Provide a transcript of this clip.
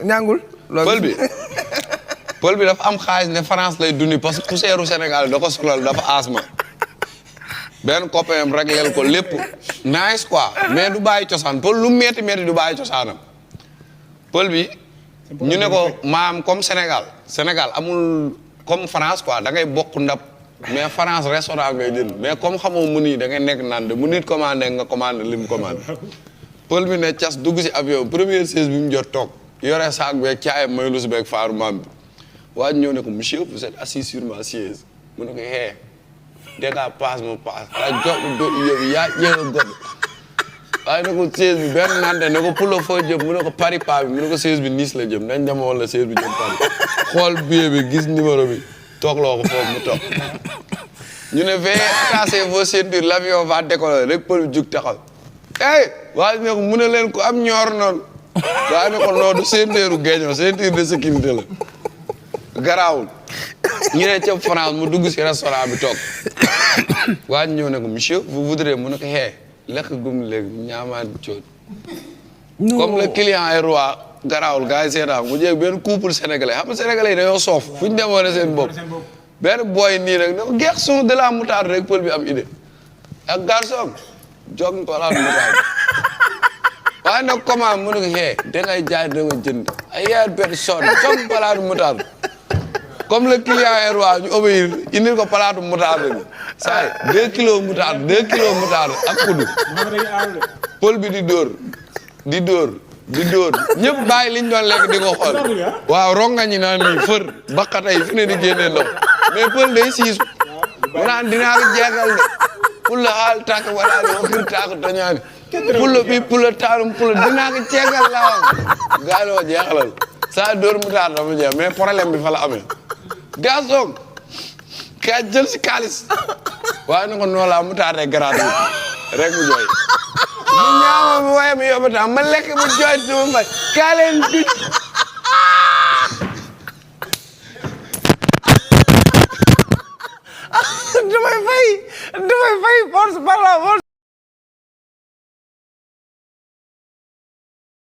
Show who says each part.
Speaker 1: ñàngul.
Speaker 2: pël bi dafa am xaalis ne France lay dundi parce que poussière u Sénégal da ko solal dafa asma benn copain rek leel ko lépp nice quoi mais du bàyyi cosaan pël lu metti du bàyyi cosaanam pël bi ñu ne ko maam comme Sénégal amul comme France quoi da ngay bokk ndab mais France restaurant ngay jënd mais comme xamoo mu nii da ngay nekk naan de mu nit commandé nga commandé li mu commandé pël bi ne cas dugg si avion première siège bi mu jot toog yore saak beeg caayam may lu si beeg faaru maam bi waa ñëw ne ko monsieur vous êtes assis sur ma siège mu ne ko hee dégga passe ma passe a jox do yëbi yaa yéega god waaye ne ko siège bi benn nante ne ko pulo foo jëm mu ne ko Paris pa bi mu ne ko siège bi Nice la jëm nañ dem wala siège bi jëm Paris xool billet bi gis numéro bi toog loo ko foofu mu toog ñu ne veuillez attacher vos ceintures l'avion va décoller rek pël bi jug taxaw waaye ne ko mu ne leen ko am ñoor noonu waaye ne ko noodu ceinture géñoo ceinture de sécurité la garaawul ñu ne ca France mu dugg si restaurant bi toog waa ñëw ne ko monsieur vous voudrez mu ne ko lekk gum léegi ñaamaat coot comme le client est roi garaawul gars yi seetaan mu jeeg benn couple sénégalais xam nga sénégalais yi dañoo soof fu ñu demoon seen bopp benn boy nii rek ne ko garçon de la moutarde rek pël bi am idée ak garçon jog palaat moutarde waaye nag comment mu ne ko dangay jaay dama jënd ay yaay personne jog palaatu moutarde comme le client est roi ñu obéir indil ko palaatu moutarde bi saa yi 2 kilos moutarde ak kudu pël bi di dóor ñëpp bàyyi liñ doon lekk di ko xool waaw ronga ñi naan nii fër baqata yi fi ne di génnee ndox mais pël day siisu mu naan dinaa ko jeexal de pulla haal tàkk wala di wakir tàkk toñaani pulla bi pulla taalum pulla dinaa ko jeexal laa gaa loo jeexalal saa dóor moutarde dafa jeex mais problème bi fa la amee garçon ka jël si kaalis waaye na ko noolaa moutarde gratuit rek mu jooy mu ñaama mi waaye mi yóbbata ma lekk mu jooy sama mbay kaa leen duj
Speaker 1: damay fay force par la force